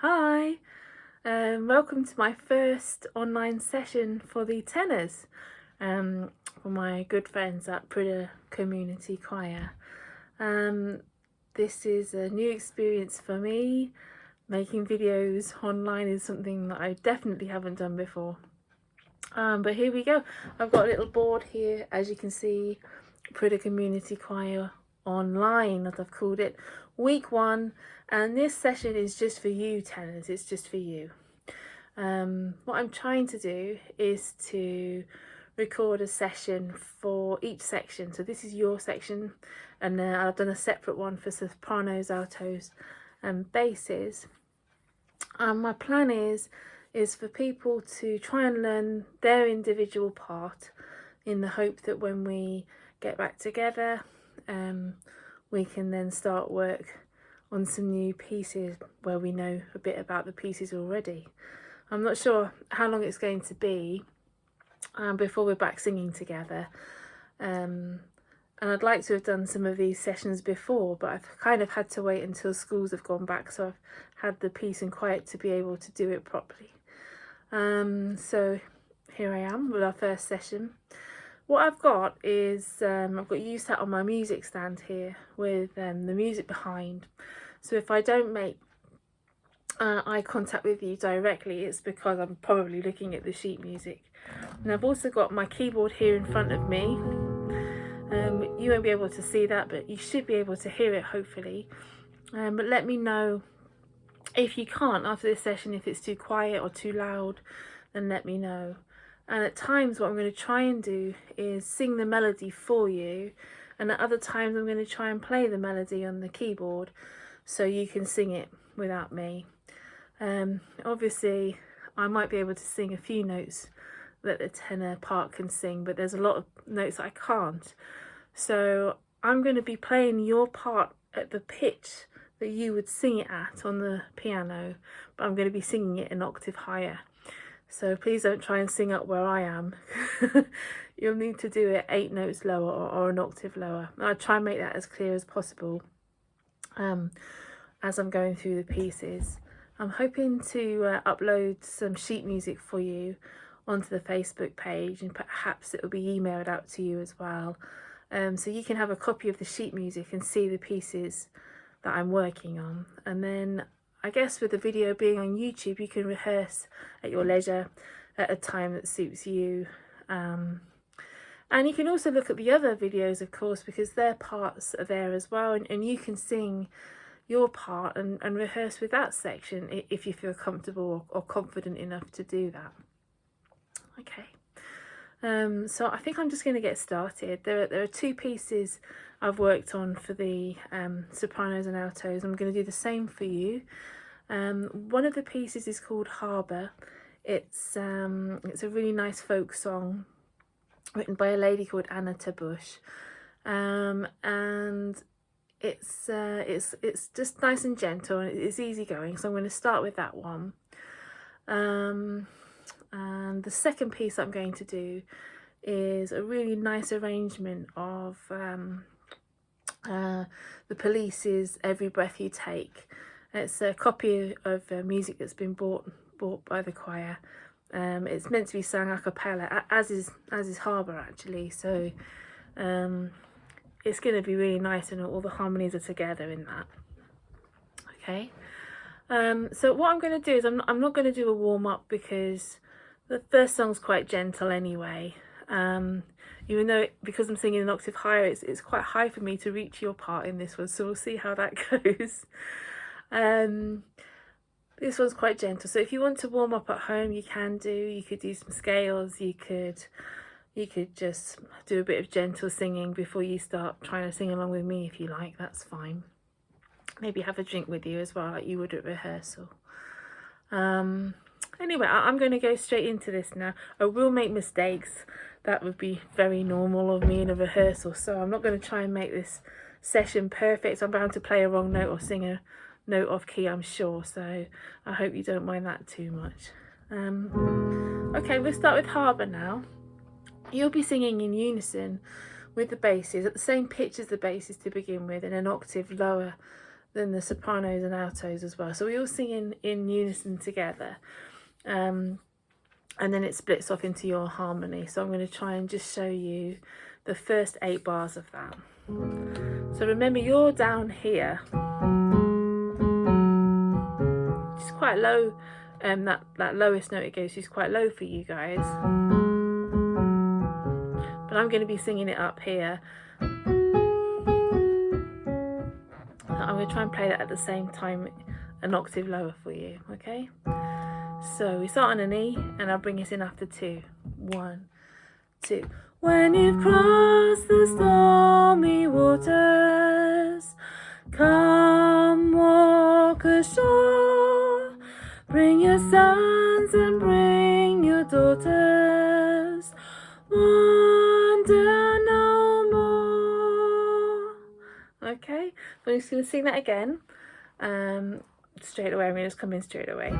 Hi, welcome to my first online session for the tenors for my good friends at Prudhoe Community Choir. This is a new experience for me. Making videos online is something that I definitely haven't done before. But here we go. I've got a little board here, as you can see, Prudhoe Community Choir Online, as I've called it, week 1, and this session is just for you tenors. It's just for you. What I'm trying to do is to record a session for each section. So this is your section, and I've done a separate one for sopranos, altos and basses. My plan is for people to try and learn their individual part, in the hope that when we get back together we can then start work on some new pieces where we know a bit about the pieces already. I'm not sure how long it's going to be before we're back singing together, and I'd like to have done some of these sessions before, but I've kind of had to wait until schools have gone back, so I've had the peace and quiet to be able to do it properly. So here I am with our first session. What I've got is I've got you sat on my music stand here with the music behind. So if I don't make eye contact with you directly, it's because I'm probably looking at the sheet music. And I've also got my keyboard here in front of me. You won't be able to see that, but you should be able to hear it, hopefully. But let me know if you can't after this session, if it's too quiet or too loud, then let me know. And at times what I'm going to try and do is sing the melody for you, and at other times I'm going to try and play the melody on the keyboard so you can sing it without me. Obviously I might be able to sing a few notes that the tenor part can sing, but there's a lot of notes I can't. So I'm going to be playing your part at the pitch that you would sing it at on the piano, but I'm going to be singing it an octave higher. So please don't try and sing up where I am. You'll need to do it 8 notes lower or an octave lower. I'll try and make that as clear as possible as I'm going through the pieces. I'm hoping to upload some sheet music for you onto the Facebook page, and perhaps it will be emailed out to you as well, so you can have a copy of the sheet music and see the pieces that I'm working on. And then I guess with the video being on YouTube, you can rehearse at your leisure at a time that suits you. And you can also look at the other videos, of course, because their parts are there as well, and you can sing your part and rehearse with that section if you feel comfortable or confident enough to do that. Okay. So I think I'm just going to get started. There are 2 pieces I've worked on for the sopranos and altos. I'm going to do the same for you. One of the pieces is called Harbour. It's a really nice folk song written by a lady called Anna Tabush, and it's just nice and gentle, and it's easy going. So I'm going to start with that one. And the second piece I'm going to do is a really nice arrangement of the Police's Every Breath You Take. It's a copy of music that's been bought by the choir. It's meant to be sung a cappella, as is Harbour actually. So it's going to be really nice, and all the harmonies are together in that. Okay. So what I'm going to do is I'm not going to do a warm-up, because the first song's quite gentle anyway. Even though because I'm singing an octave higher, it's quite high for me to reach your part in this one, so we'll see how that goes. This one's quite gentle, so if you want to warm up at home, you can do. You could do some scales, you could just do a bit of gentle singing before you start trying to sing along with me if you like, that's fine. Maybe have a drink with you as well, like you would at rehearsal. Anyway, I'm going to go straight into this now. I will make mistakes. That would be very normal of me in a rehearsal, so I'm not going to try and make this session perfect. I'm bound to play a wrong note or sing a note off key, I'm sure, so I hope you don't mind that too much. Okay, we'll start with Harbour now. You'll be singing in unison with the basses at the same pitch as the basses to begin with, and an octave lower than the sopranos and altos as well. So we all sing in unison together. And then it splits off into your harmony. So I'm going to try and just show you the first 8 bars of that. So remember, you're down here. It's quite low. That lowest note it goes to is quite low for you guys. But I'm going to be singing it up here. I'm going to try and play that at the same time, an octave lower for you, okay? So we start on an E, and I'll bring us in after 2. 1, 2. When you've crossed the stormy waters, come walk ashore. Bring your sons and bring your daughters. Wander no more. Okay, I'm just going to sing that again. Straight away. I'm going to just come in straight away.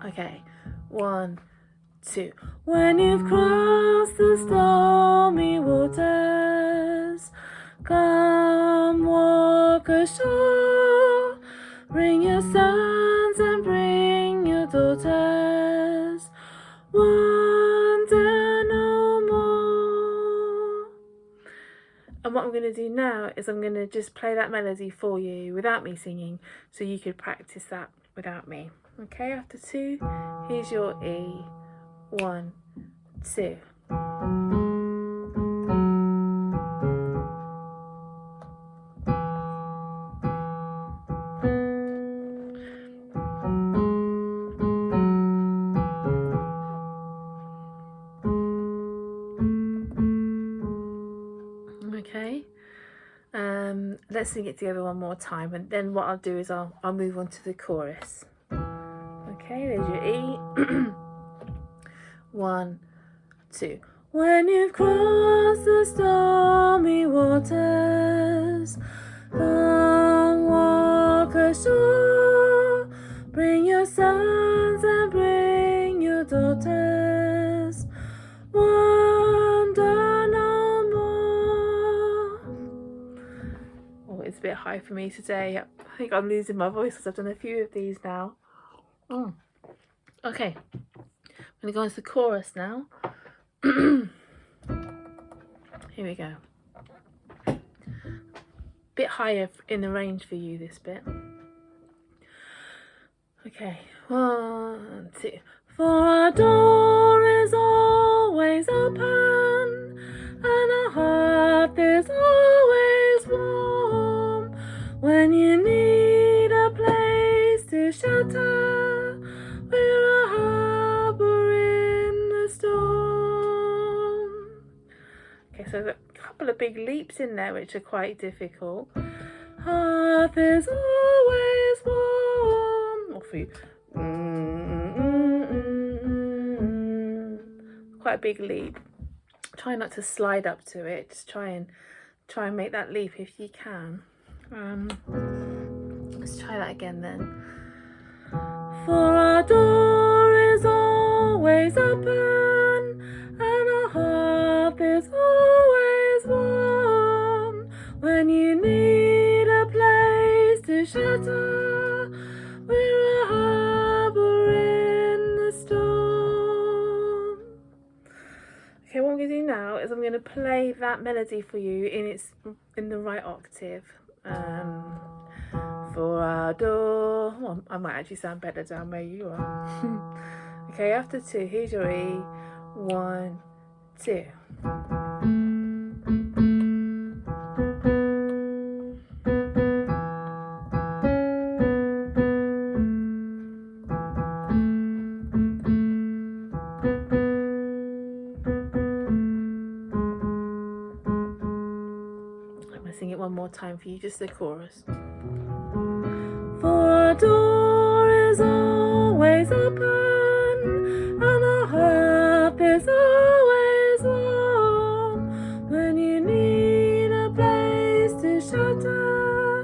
Okay, 1, 2. When you've crossed the stormy waters, come walk ashore. Bring your sons and bring your daughters. Wander no more. And what I'm going to do now is I'm going to just play that melody for you without me singing, so you could practice that without me. Okay, after 2, here's your E. 1, 2. Okay, let's sing it together one more time, and then what I'll do is I'll move on to the chorus. Okay, there's your E. 1, 2. When you've crossed the stormy waters, come walk ashore. Bring your sons and bring your daughters. Wander no more. Oh, it's a bit high for me today. I think I'm losing my voice because I've done a few of these now. Okay, I'm going to go into the chorus now. Here we go. Bit higher in the range for you, this bit. Okay, 1, 2. For our door is always open, and our heart is always warm. When you need a place to shelter, we're a harbour in the storm. Okay, so I've got a couple of big leaps in there which are quite difficult. Hearth is always warm. Or for you. Quite a big leap. Try not to slide up to it. Just try and make that leap if you can. Let's try that again then. For our door is always open, and our hearth is always warm. When you need a place to shelter, we're a harbour in the storm. Okay, what I'm going to do now is I'm going to play that melody for you in the right octave. For our door. Well, I might actually sound better down where you are. Okay, after 2, here's your E. 1, 2. I'm going to sing it one more time for you, just the chorus. For our door is always open, and our hearth is always warm. When you need a place to shelter,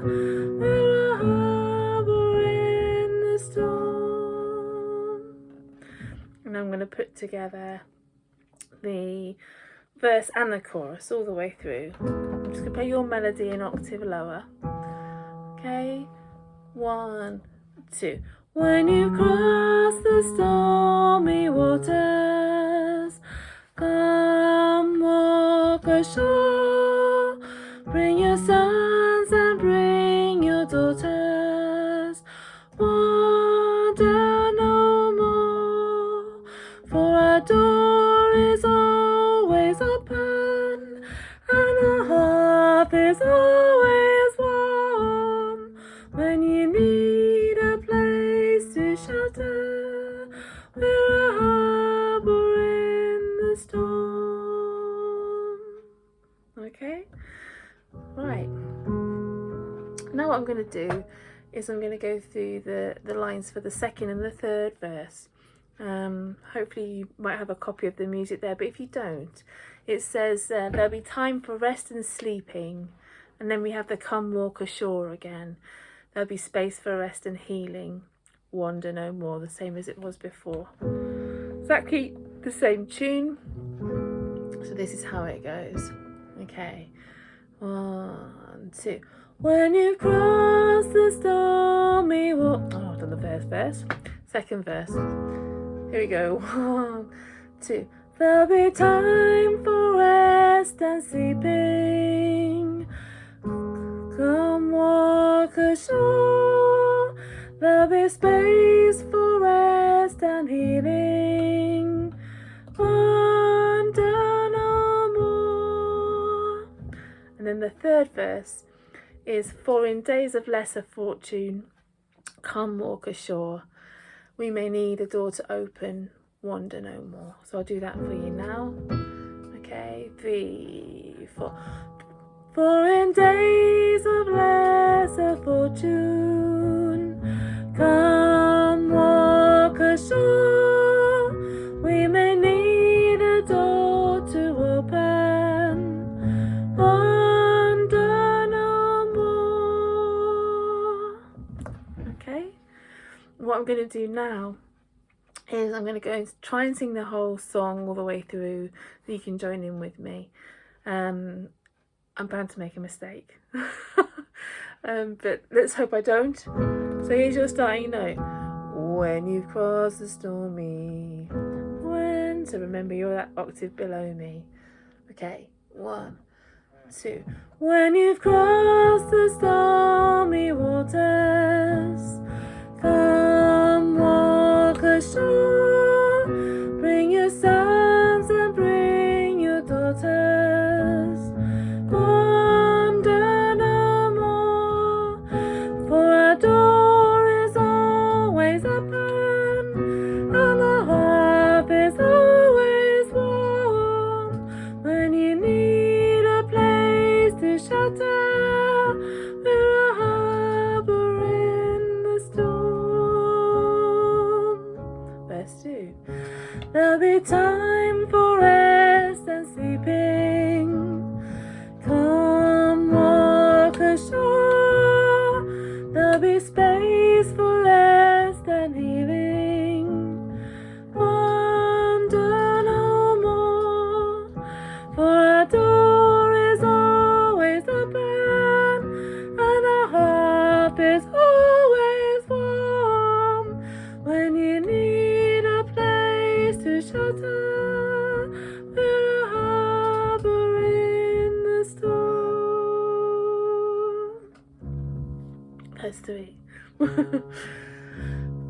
we're a harbour in the storm. And I'm going to put together the verse and the chorus all the way through. I'm just going to play your melody an octave lower. Okay, 1, 2. When you cross the stormy waters, come walk ashore. Bring your sons and bring your daughters. Wander no more, for our door is always open, and our hearth is always warm. When you need a place to shelter, we're a harbour in the storm. Okay? Right. Now what I'm going to do is I'm going to go through the lines for the second and the third verse. Hopefully you might have a copy of the music there, but if you don't, it says there'll be time for rest and sleeping, and then we have the come walk ashore again. There'll be space for rest and healing, wander no more, the same as it was before. Exactly the same tune. So this is how it goes. Okay, 1, 2. When you cross the stormy water. Oh, I've done the first verse. Second verse. Here we go. 1, 2. There'll be time for rest and sleeping. Come walk ashore. There'll be space for rest and healing. Wander no more. And then the third verse is, for in days of lesser fortune, come walk ashore. We may need a door to open, wander no more. So I'll do that for you now. Okay, 3, 4. For in days of lesser fortune, come walk ashore. We may need a door to open, wander no more. Okay, what I'm going to do now is I'm going to go and try and sing the whole song all the way through so you can join in with me. I'm bound to make a mistake, but let's hope I don't. So here's your starting note. When you've crossed the stormy, when, so remember you're that octave below me. Okay, 1, 2. When you've crossed the stormy waters, come walk ashore. Bring your sons and bring your daughters. Wander no more, for our door is always open, and the hearth is always warm. When you need a place to shelter, we're a harbour in the storm. Verse 2. There'll be time for rest and sleeping. Come walk ashore. There'll be space for rest and healing. Wander no more, for our door is always open, and our hearth is always warm. When you need a place to shelter, we're a harbour in the storm. Verse 3.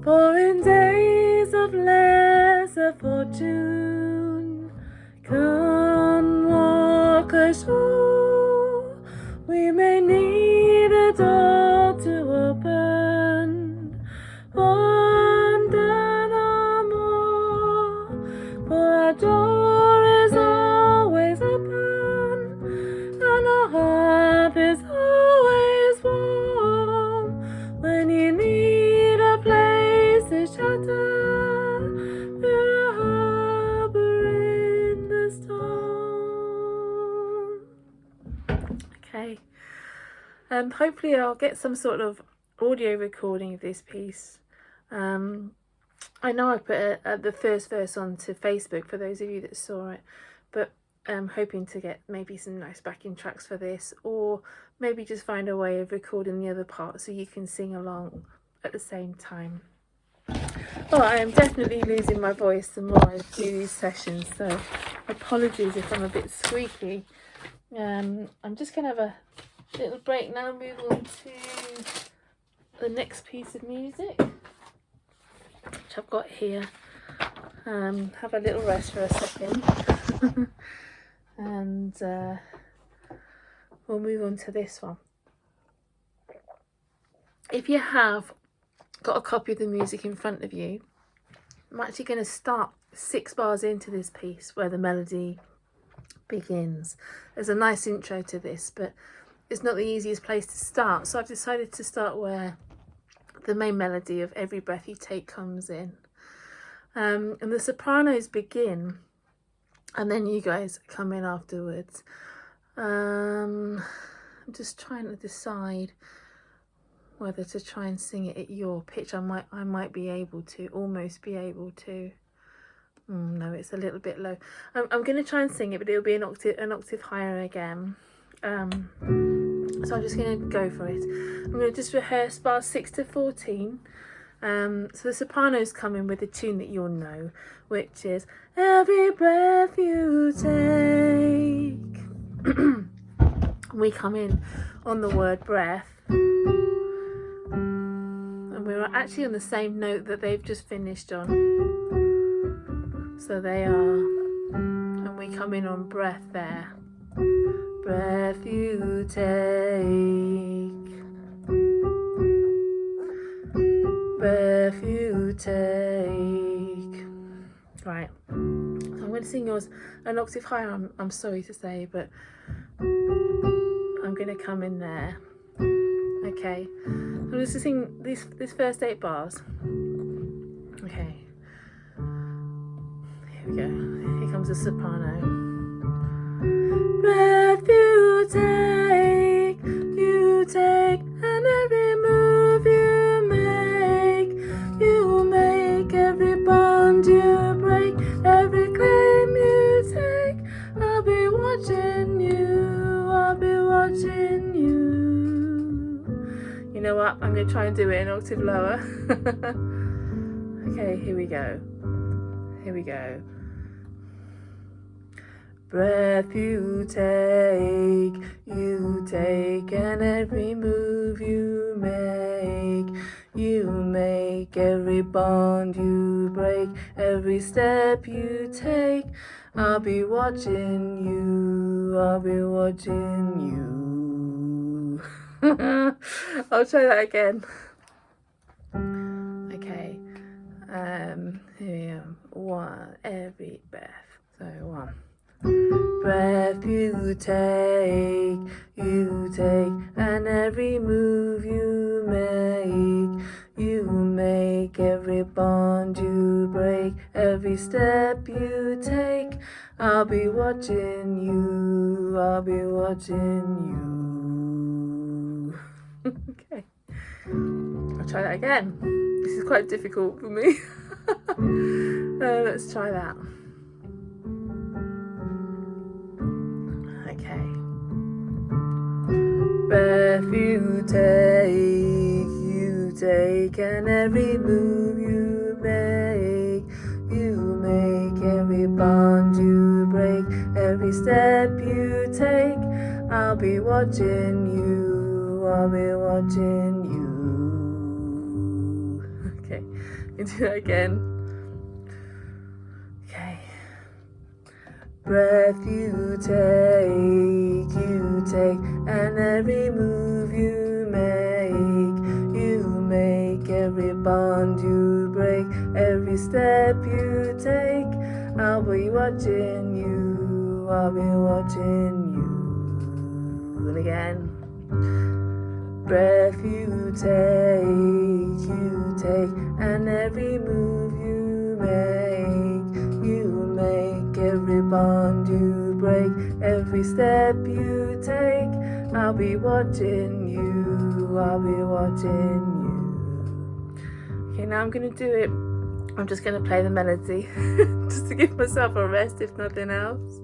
For in days of lesser fortune, come walk ashore. We may need a door to open, wander no more, for our door is always open, and our hearth is always warm. When you need a place to shelter, we're a harbour in the storm. Okay, hopefully I'll get some sort of audio recording of this piece. I know I put the first verse onto Facebook for those of you that saw it, but hoping to get maybe some nice backing tracks for this, or maybe just find a way of recording the other part so you can sing along at the same time. Oh, I am definitely losing my voice the more I do these sessions, so apologies if I'm a bit squeaky. I'm just going to have a little break now, move on to the next piece of music, which I've got here. Have a little rest for a second. And we'll move on to this one. If you have got a copy of the music in front of you, I'm actually going to start 6 bars into this piece where the melody begins. There's a nice intro to this, but it's not the easiest place to start, so I've decided to start where the main melody of Every Breath You Take comes in. And the sopranos begin, and then you guys come in afterwards. I'm just trying to decide whether to try and sing it at your pitch. I might be able to, almost be able to. No, it's a little bit low. I'm going to try and sing it, but it'll be an octave higher again. So I'm just going to go for it. I'm going to just rehearse bars 6 to 14. So the sopranos come in with a tune that you'll know, which is every breath you take. We come in on the word breath, and we're actually on the same note that they've just finished on. So they are, and we come in on breath there. Breath you take, breath you take. Right, so I'm going to sing yours an octave higher, I'm sorry to say, but I'm going to come in there. Okay, I'm just going to sing this first 8 bars. Okay, here we go. Here comes the soprano. Breath you take, and every move you make every bond you break, every claim you take. I'll be watching you, I'll be watching you. You know what? I'm going to try and do it an octave lower. Okay, here we go. Here we go. Breath you take, and every move you make every bond you break, every step you take. I'll be watching you, I'll be watching you. I'll try that again. Okay, here, 1, every breath. So 1. Breath you take, and every move you make every bond you break, every step you take. I'll be watching you, I'll be watching you. Okay, I'll try that again. This is quite difficult for me. Let's try that. Okay. Breath you take, and every move you make every bond you break, every step you take. I'll be watching you, I'll be watching you. Okay, you do that again. Okay. Breath you take, and every move you make every bond you break, every step you take. I'll be watching you, I'll be watching you. And again. Breath you take, and every move you make every bond you break, every step you take. I'll be watching you, I'll be watching you. Okay, now I'm going to do it. I'm just going to play the melody just to give myself a rest, if nothing else.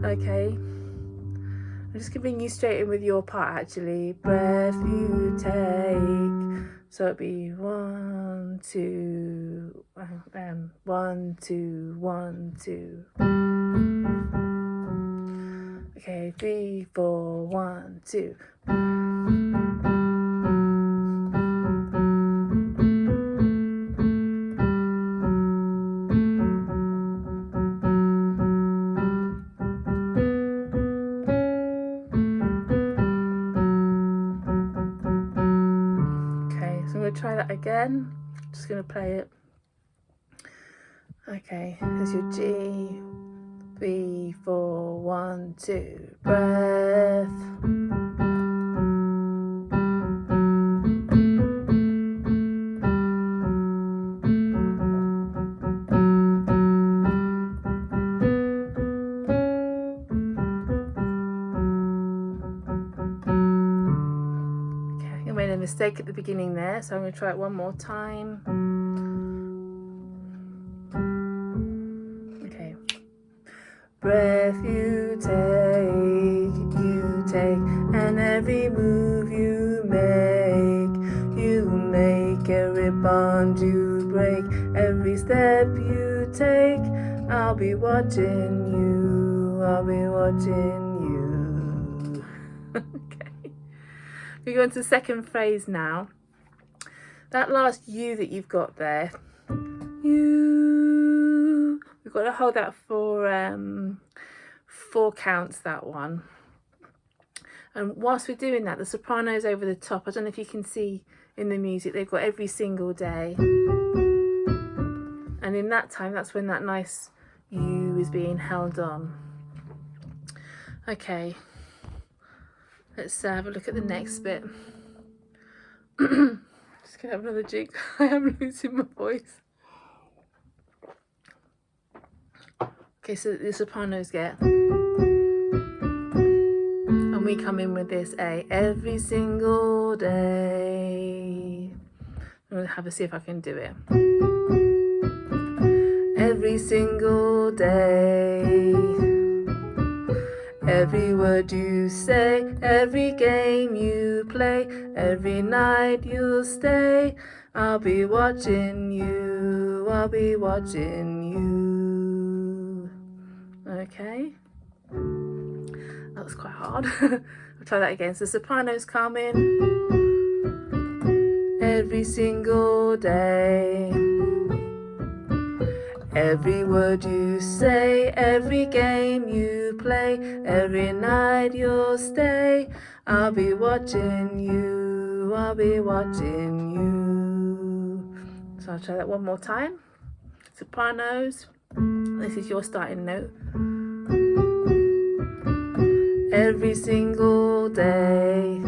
Okay, I'm just gonna bring you straight in with your part actually. Breath you take, so it'd be 1, 2, 1, 2, 1, 2. Okay, 3, 4, 1, 2. Try that again. Just going to play it. Okay, there's your G. 3, 4, 1, 2. Breath. Okay, I made a mistake at the beginning there, so I'm going to try it one more time. Breath you take, and every move you make every bond you break, every step you take. I'll be watching you, I'll be watching you. Okay. We go into the second phrase now. That last you that you've got there, you, we've got to hold that for 4 counts, that one. And whilst we're doing that, the soprano's over the top. I don't know if you can see in the music, they've got every single day. And in that time, that's when that nice U is being held on. Okay, let's have a look at the next bit. Just gonna have another drink. I am losing my voice. Okay, so the sopranos get, and we come in with this A, every single day. I'm gonna have a see if I can do it. Every single day, every word you say, every game you play, every night you'll stay. I'll be watching you, I'll be watching you. Okay, that was quite hard. I'll try that again. So sopranos come in. Every single day, every word you say, every game you play, every night you'll stay. I'll be watching you, I'll be watching you. So I'll try that one more time. Sopranos, this is your starting note. Every single day,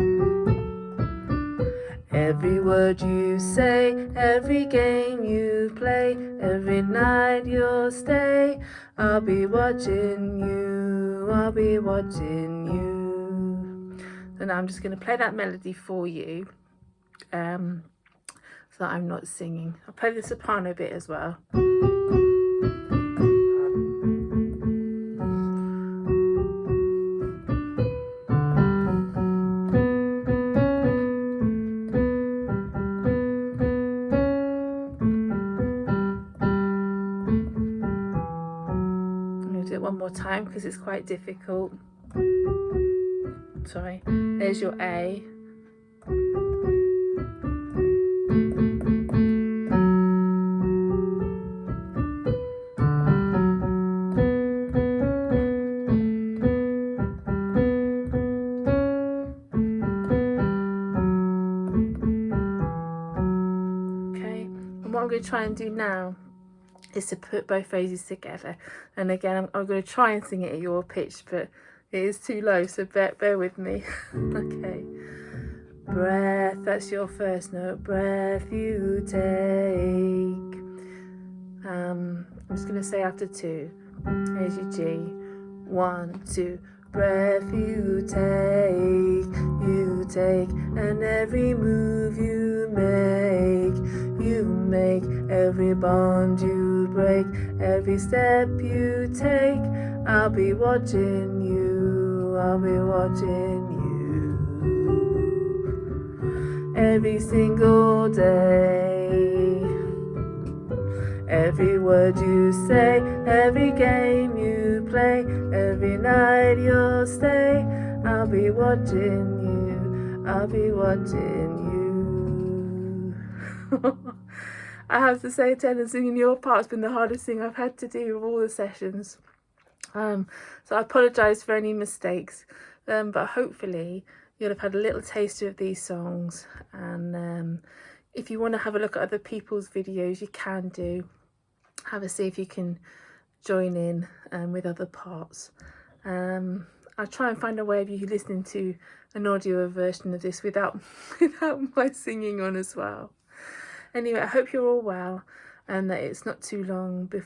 every word you say, every game you play, every night you'll stay. I'll be watching you, I'll be watching you. So now I'm just going to play that melody for you, so that I'm not singing. I'll play the soprano bit as well. One more time because it's quite difficult. Sorry, there's your A. Okay, and what I'm going to try and do now is to put both phrases together, and again I'm going to try and sing it at your pitch, but it is too low, so bear with me. Okay, breath, that's your first note. Breath you take. I'm just going to say after 2. Here's your G. 1, 2. Breath you take, and every move you make every bond you break. Every step you take, I'll be watching you, I'll be watching you. Every single day, every word you say, every game you play, every night you'll stay, I'll be watching you, I'll be watching you. I have to say, Tenors, singing your part's been the hardest thing I've had to do with all the sessions. So I apologise for any mistakes, but hopefully you'll have had a little taster of these songs, and if you want to have a look at other people's videos, you can do. Have a see if you can join in with other parts. I'll try and find a way of you listening to an audio version of this without my singing on as well. Anyway, I hope you're all well and that it's not too long before